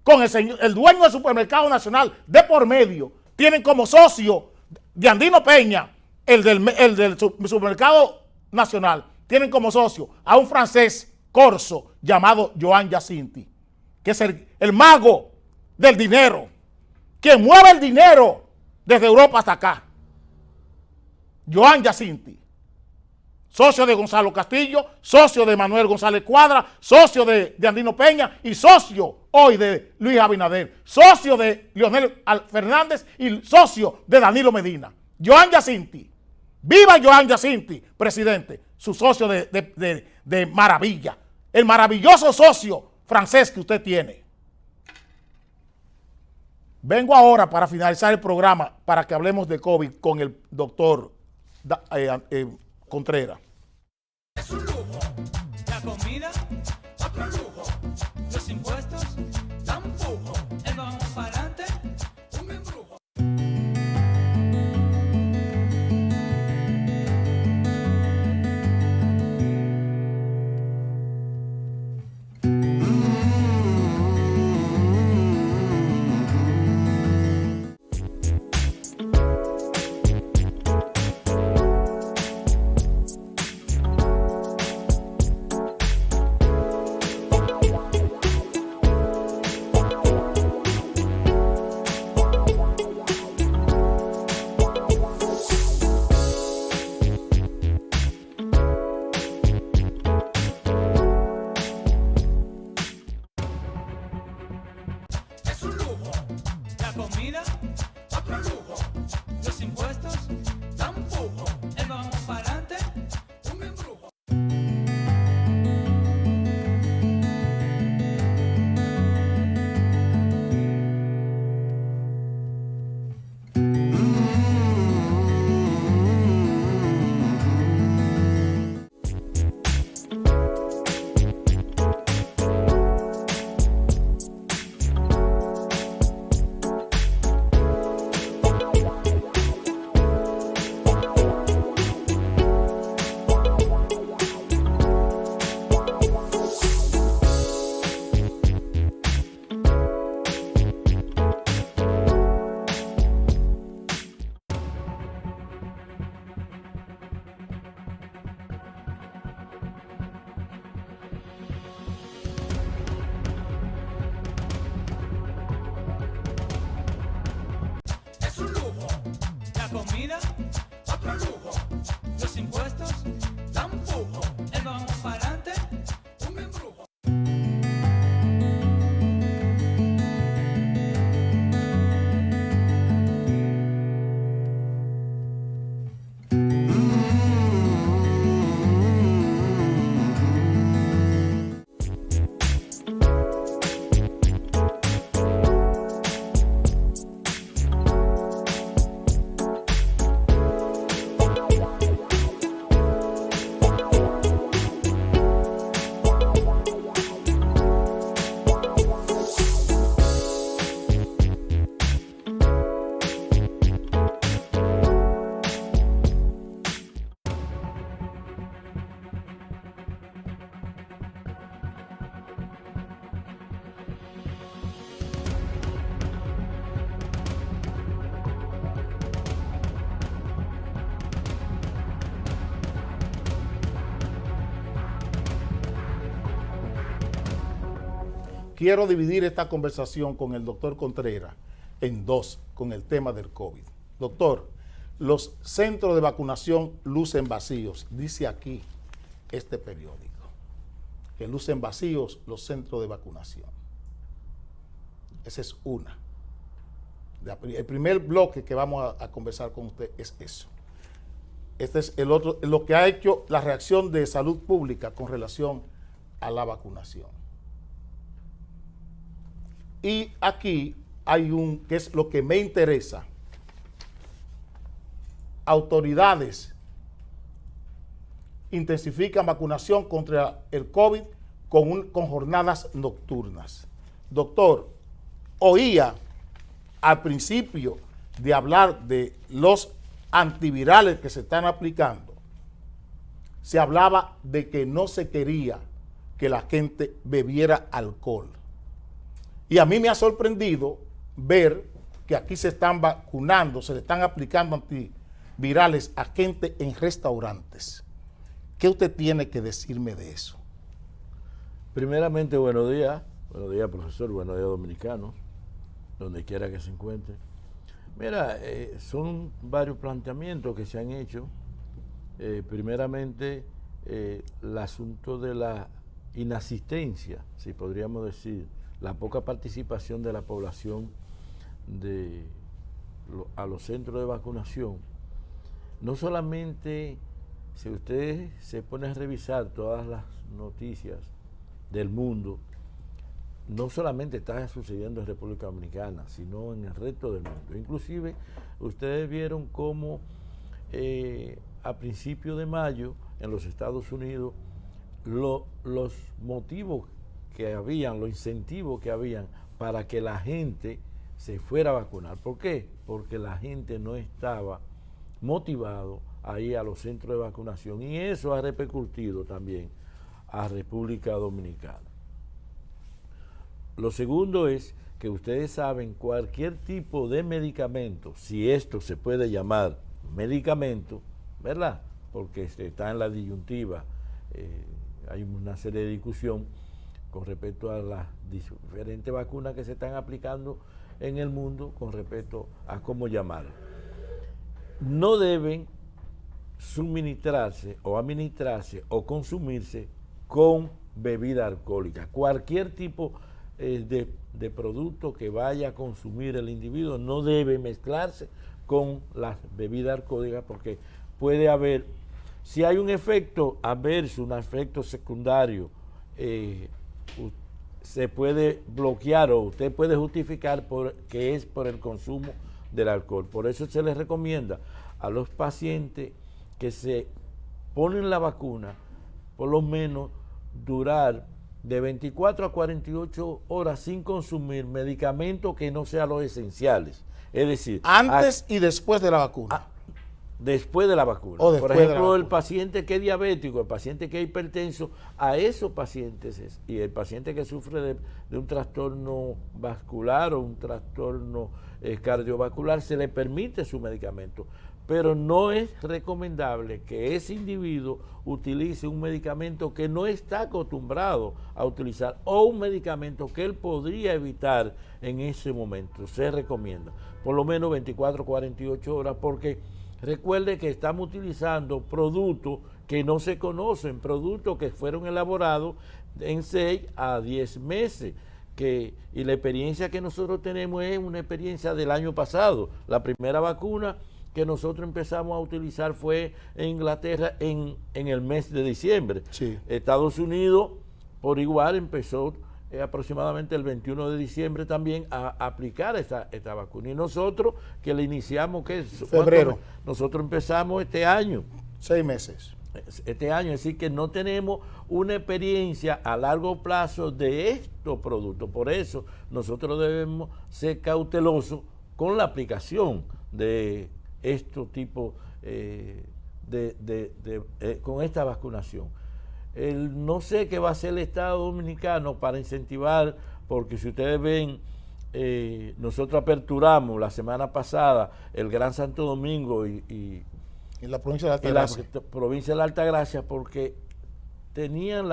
S1: con el dueño del Supermercado Nacional de por medio, tienen como socio de Andino Peña, el del Supermercado Nacional, tienen como socio a un francés corso llamado Joan Jacinti, que es el mago del dinero, que mueve el dinero desde Europa hasta acá. Joan Jacinti, socio de Gonzalo Castillo, socio de Manuel González Cuadra, socio de Andino Peña y socio hoy de Luis Abinader, socio de Leonel Fernández y socio de Danilo Medina. Joan Jacinti, viva Joan Jacinti, presidente, su socio de maravilla, el maravilloso socio francés que usted tiene. Vengo ahora para finalizar el programa para que hablemos de COVID con el doctor Contreras.
S2: Es un lujo. La comida, otro lujo. Los impuestos, tampoco. El vamos para adelante, un embrujo.
S1: quiero dividir esta conversación con el doctor Contreras en dos, con el tema del COVID. Doctor, los centros de vacunación lucen vacíos, dice aquí este periódico, que lucen vacíos los centros de vacunación. Esa es una. El primer bloque que vamos a conversar con usted es eso. Este es el otro, lo que ha hecho la reacción de salud pública con relación a la vacunación. Y aquí hay que es lo que me interesa. Autoridades intensifican vacunación contra el COVID con jornadas nocturnas. Doctor, oía al principio de hablar de los antivirales que se están aplicando, se hablaba de que no se quería que la gente bebiera alcohol. Y a mí me ha sorprendido ver que aquí se están vacunando, se le están aplicando antivirales a gente en restaurantes. ¿Qué usted tiene que decirme de eso?
S3: Primeramente, buenos días, profesor, buenos días, dominicanos, donde quiera que se encuentre. Mira, son varios planteamientos que se han hecho. Primeramente, el asunto de la inasistencia, si podríamos decir, la poca participación de la población a los centros de vacunación. No solamente, si usted se pone a revisar todas las noticias del mundo, no solamente está sucediendo en República Dominicana, sino en el resto del mundo. Inclusive, ustedes vieron cómo a principios de mayo en los Estados Unidos los motivos que habían, los incentivos que habían para que la gente se fuera a vacunar. ¿Por qué? Porque la gente no estaba motivado a ir a los centros de vacunación y eso ha repercutido también a República Dominicana. Lo segundo es que ustedes saben cualquier tipo de medicamento, si esto se puede llamar medicamento, ¿verdad? Porque está en la disyuntiva, hay una serie de discusión con respecto a las diferentes vacunas que se están aplicando en el mundo con respecto a cómo llamarlo. No deben suministrarse o administrarse o consumirse con bebida alcohólica. Cualquier tipo de producto que vaya a consumir el individuo no debe mezclarse con las bebidas alcohólicas porque puede haber, si hay un efecto adverso, un efecto secundario, se puede bloquear o usted puede justificar que es por el consumo del alcohol. Por eso se les recomienda a los pacientes que se ponen la vacuna, por lo menos durar de 24 a 48 horas sin consumir medicamentos que no sean los esenciales. Es decir,
S1: antes y después de la vacuna.
S3: Después de la vacuna. Por ejemplo, el paciente que es diabético, el paciente que es hipertenso, a esos pacientes y el paciente que sufre de un trastorno vascular o un trastorno cardiovascular, se le permite su medicamento. Pero no es recomendable que ese individuo utilice un medicamento que no está acostumbrado a utilizar o un medicamento que él podría evitar en ese momento. Se recomienda por lo menos 24 o 48 horas porque recuerde que estamos utilizando productos que no se conocen, productos que fueron elaborados en 6 a 10 meses. Y la experiencia que nosotros tenemos es una experiencia del año pasado. La primera vacuna que nosotros empezamos a utilizar fue en Inglaterra en el mes de diciembre.
S1: Sí.
S3: Estados Unidos, por igual, empezó aproximadamente el 21 de diciembre también a aplicar esta vacuna. Y nosotros, que le iniciamos, ¿qué es?
S1: Febrero.
S3: Nosotros empezamos este año.
S1: 6 meses.
S3: Este año, es decir que no tenemos una experiencia a largo plazo de estos productos. Por eso nosotros debemos ser cautelosos con la aplicación de estos tipos con esta vacunación. No sé qué va a hacer el Estado Dominicano para incentivar, porque si ustedes ven, nosotros aperturamos la semana pasada el Gran Santo Domingo y
S1: la provincia de Altagracia.
S3: La provincia de la Altagracia, porque tenían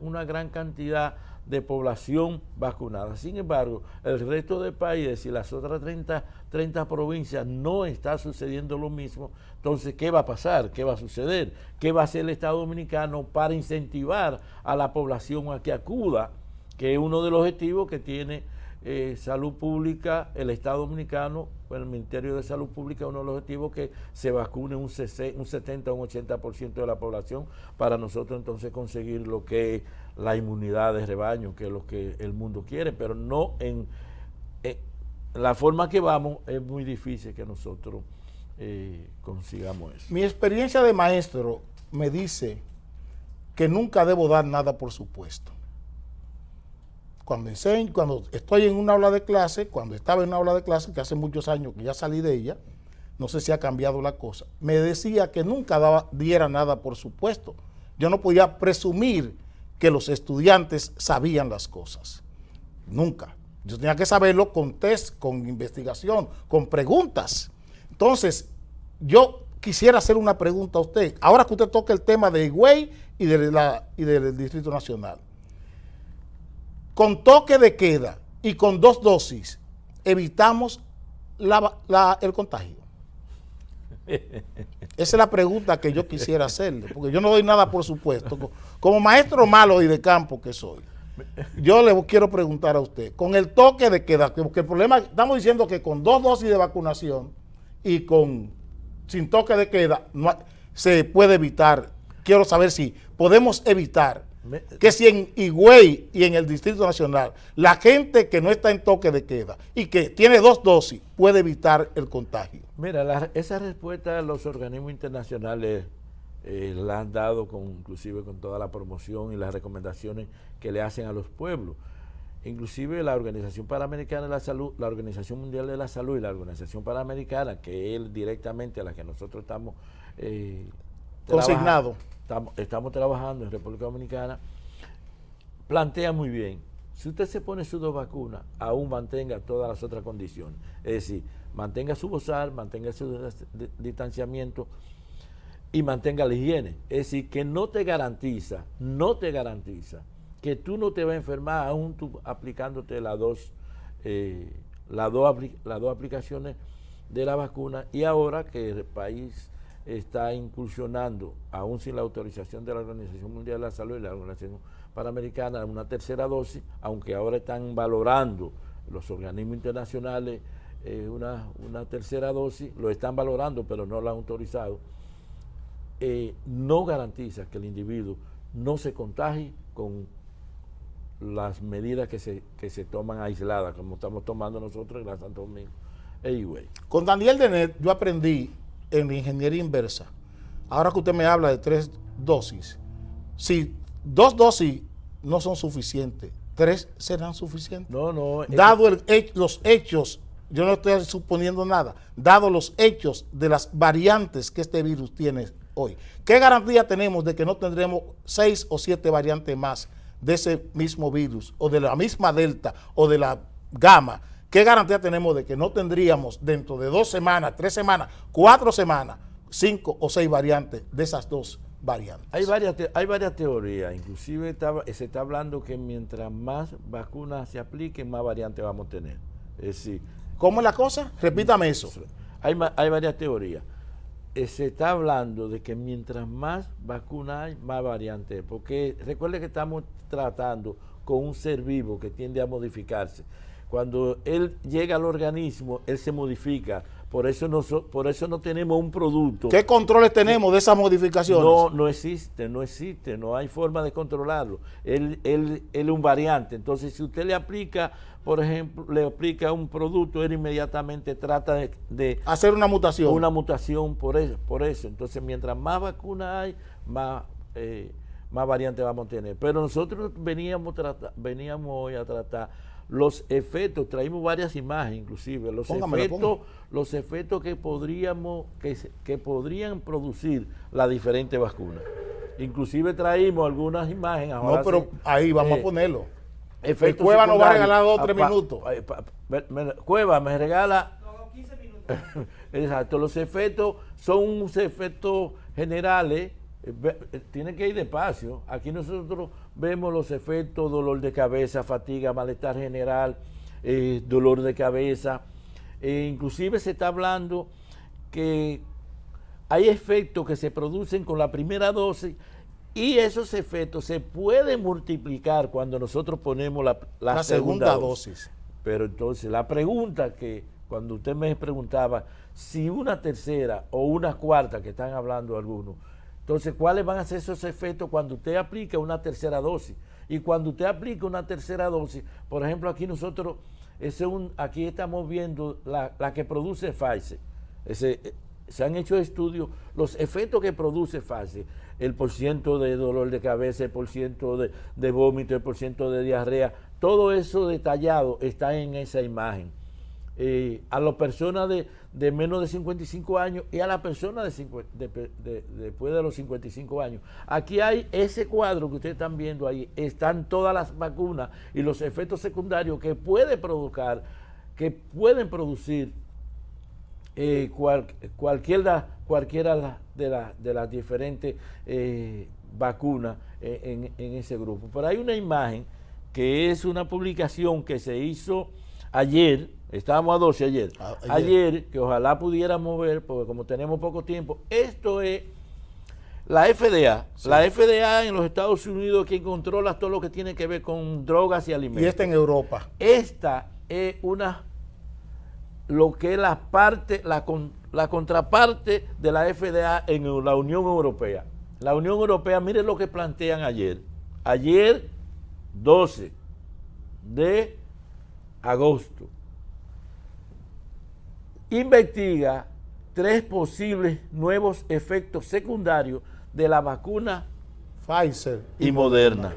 S3: una gran cantidad de población vacunada. Sin embargo, el resto del país y las otras 30 provincias no está sucediendo lo mismo. Entonces, ¿qué va a pasar? ¿Qué va a suceder? ¿Qué va a hacer el Estado Dominicano para incentivar a la población a que acuda? Que es uno de los objetivos que tiene Salud Pública, el Estado Dominicano, el Ministerio de Salud Pública, uno de los objetivos que se vacune un 70 o un 80% de la población para nosotros entonces conseguir lo que es la inmunidad de rebaño, que es lo que el mundo quiere, pero no en la forma que vamos es muy difícil que nosotros consigamos eso.
S1: Mi experiencia de maestro me dice que nunca debo dar nada por supuesto. Cuando estoy en una aula de clase, cuando estaba en una aula de clase, que hace muchos años que ya salí de ella, no sé si ha cambiado la cosa, me decía que nunca diera nada por supuesto. Yo no podía presumir que los estudiantes sabían las cosas. Nunca. Yo tenía que saberlo con test, con investigación, con preguntas. Entonces, yo quisiera hacer una pregunta a usted. Ahora que usted toca el tema de Higüey y del Distrito Nacional. Con toque de queda y con 2 dosis, evitamos el contagio. Esa es la pregunta que yo quisiera hacerle, porque yo no doy nada por supuesto. Como maestro malo y de campo que soy, yo le quiero preguntar a usted, con el toque de queda, porque el problema, estamos diciendo que con 2 dosis de vacunación y sin toque de queda se puede evitar. Quiero saber si podemos evitar que si en Higüey y en el Distrito Nacional la gente que no está en toque de queda y que tiene 2 dosis puede evitar el contagio.
S3: Mira, esa respuesta los organismos internacionales la han dado inclusive con toda la promoción y las recomendaciones que le hacen a los pueblos. Inclusive la Organización Panamericana de la Salud, la Organización Mundial de la Salud y la Organización Panamericana, que es directamente a la que nosotros estamos
S1: consignado.
S3: Estamos trabajando en República Dominicana, plantea muy bien, si usted se pone sus 2 vacunas, aún mantenga todas las otras condiciones, es decir, mantenga su bozal, mantenga su distanciamiento y mantenga la higiene, es decir, que no te garantiza que tú no te vas a enfermar aún tú aplicándote las dos aplicaciones de la vacuna. Y ahora que el país está incursionando, aún sin la autorización de la Organización Mundial de la Salud y la Organización Panamericana, una tercera dosis, aunque ahora están valorando los organismos internacionales una tercera dosis, lo están valorando pero no la han autorizado, no garantiza que el individuo no se contagie con las medidas que se toman aisladas, como estamos tomando nosotros en la Santo Domingo e Higüey.
S1: Con Daniel Dennett yo aprendí en la ingeniería inversa, ahora que usted me habla de 3 dosis, si 2 dosis no son suficientes, 3 serán suficientes.
S3: No.
S1: Dado los hechos, yo no estoy suponiendo nada, dado los hechos de las variantes que este virus tiene hoy, ¿qué garantía tenemos de que no tendremos 6 o 7 variantes más de ese mismo virus, o de la misma Delta, o de la Gamma? ¿Qué garantía tenemos de que no tendríamos dentro de 2 semanas, 3 semanas, 4 semanas, 5 o 6 variantes de esas 2 variantes?
S3: Hay varias teorías, inclusive se está hablando que mientras más vacunas se apliquen, más variantes vamos a tener. Es decir,
S1: ¿cómo es la cosa? Repítame eso.
S3: Hay varias teorías. Se está hablando de que mientras más vacunas hay, más variantes, porque recuerde que estamos tratando con un ser vivo que tiende a modificarse. Cuando él llega al organismo, él se modifica. Por eso no tenemos un producto.
S1: ¿Qué controles tenemos de esas modificaciones?
S3: No existe, no hay forma de controlarlo. Él es un variante. Entonces, si usted le aplica, por ejemplo, un producto, él inmediatamente trata de
S1: hacer una mutación.
S3: Una mutación por eso. Entonces, mientras más vacunas hay, más variantes vamos a tener. Pero nosotros veníamos hoy a tratar los efectos, traímos varias imágenes inclusive, los efectos que podrían producir las diferentes vacunas. Inclusive traímos algunas imágenes.
S1: No, pero ahí vamos a ponerlo. Cueva nos va a regalar 2 o 3 minutos.
S3: Cueva me regala 15 minutos. Exacto, los efectos son unos efectos generales Tiene que ir despacio. Aquí nosotros vemos los efectos: dolor de cabeza, fatiga, malestar general, dolor de cabeza. Inclusive se está hablando que hay efectos que se producen con la primera dosis y esos efectos se pueden multiplicar cuando nosotros ponemos la segunda dosis. Pero entonces la pregunta que cuando usted me preguntaba si una tercera o una cuarta, que están hablando algunos, entonces ¿cuáles van a ser esos efectos cuando usted aplica una tercera dosis? Y cuando usted aplica una tercera dosis, por ejemplo, aquí nosotros, aquí estamos viendo la que produce Pfizer. Se han hecho estudios, los efectos que produce Pfizer, el % de dolor de cabeza, el % de vómito, el % de diarrea, todo eso detallado está en esa imagen. A las personas de menos de 55 años y a las personas después de los 55 años. Aquí hay ese cuadro que ustedes están viendo ahí, están todas las vacunas y los efectos secundarios que pueden producir cualquiera de las diferentes vacunas en ese grupo. Pero hay una imagen que es una publicación que se hizo ayer, estábamos a 12 ayer, que ojalá pudiéramos ver, porque como tenemos poco tiempo. Esto es la FDA, sí. La FDA en los Estados Unidos, quien controla todo lo que tiene que ver con drogas y alimentos.
S1: Y esta en Europa.
S3: Esta es lo que es la contraparte de la FDA en la Unión Europea. La Unión Europea, miren lo que plantean ayer. Ayer, 12 de agosto, investiga 3 posibles nuevos efectos secundarios de la vacuna
S1: Pfizer
S3: y Moderna.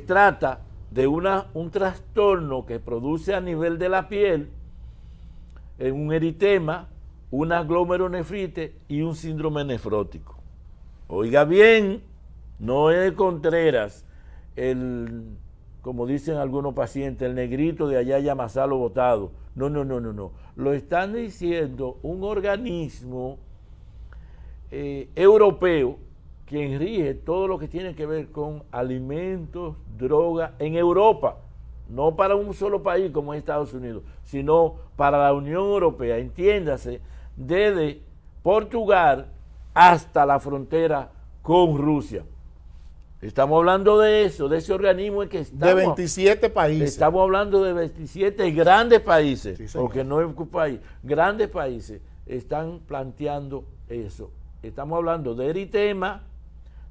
S3: Trata de un trastorno que produce a nivel de la piel un eritema, una glomerulonefritis y un síndrome nefrótico. Oiga bien, no es Contreras, como dicen algunos pacientes, el negrito de allá Yamasalo botado. No. Lo están diciendo un organismo europeo quien rige todo lo que tiene que ver con alimentos, drogas en Europa, no para un solo país como es Estados Unidos, sino para la Unión Europea, entiéndase, desde Portugal hasta la frontera con Rusia. Estamos hablando de eso, de ese organismo en que estamos.
S1: De 27 países.
S3: Estamos hablando de 27 grandes países, sí, porque no es un país, grandes países están planteando eso. Estamos hablando de eritema,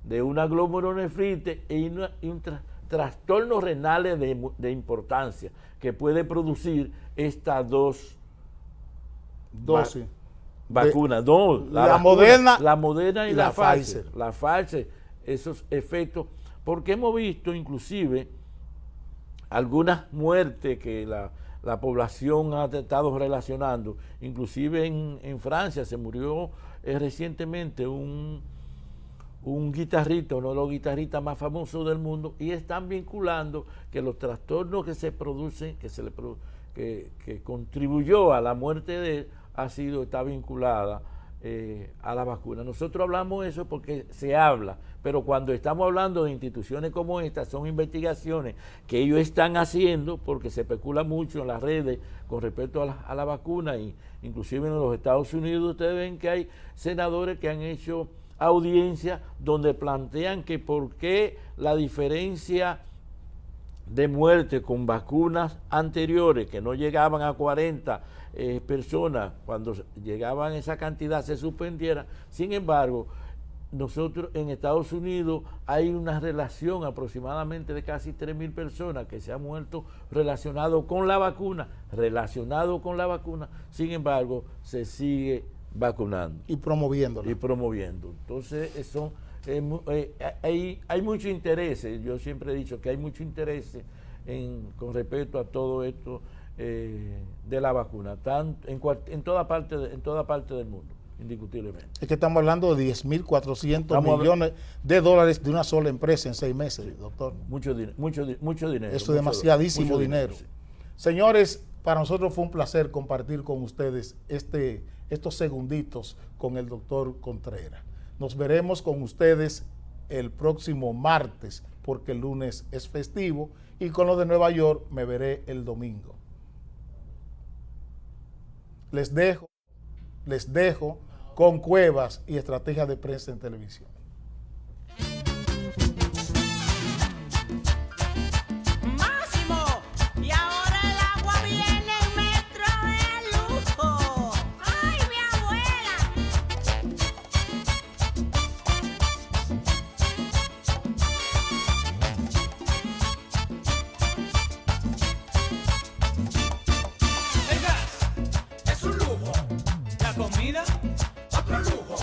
S3: de una glomerulonefritis y un trastornos renales de importancia que puede producir estas dos
S1: dosis.
S3: Vacunas.
S1: La Moderna
S3: y la Pfizer. La Pfizer, esos efectos, porque hemos visto inclusive algunas muertes que la población ha estado relacionando. Inclusive en Francia se murió recientemente un guitarrista, uno de los guitarristas más famosos del mundo, y están vinculando que los trastornos que se producen, que contribuyó a la muerte de él, está vinculada a la vacuna. Nosotros hablamos de eso porque se habla, pero cuando estamos hablando de instituciones como estas, son investigaciones que ellos están haciendo, porque se especula mucho en las redes con respecto a la vacuna, y inclusive en los Estados Unidos ustedes ven que hay senadores que han hecho audiencia donde plantean que por qué la diferencia de muerte con vacunas anteriores que no llegaban a 40 personas, cuando llegaban a esa cantidad se suspendiera. Sin embargo, nosotros en Estados Unidos hay una relación aproximadamente de casi 3.000 personas que se han muerto relacionado con la vacuna, sin embargo se sigue vacunando
S1: y promoviéndola.
S3: Entonces hay mucho interés. Yo siempre he dicho que hay mucho interés con respecto a todo esto de la vacuna, tanto en toda parte del mundo, indiscutiblemente.
S1: Es que estamos hablando de 10.400 millones de dólares de una sola empresa en 6 meses, sí, doctor.
S3: Mucho dinero.
S1: Eso es demasiadísimo dinero. Sí. Señores, para nosotros fue un placer compartir con ustedes estos segunditos con el doctor Contreras. Nos veremos con ustedes el próximo martes, porque el lunes es festivo, y con lo de Nueva York me veré el domingo. Les dejo con Cuevas y Estrategia de Prensa en Televisión.
S2: Comida, otro lujo.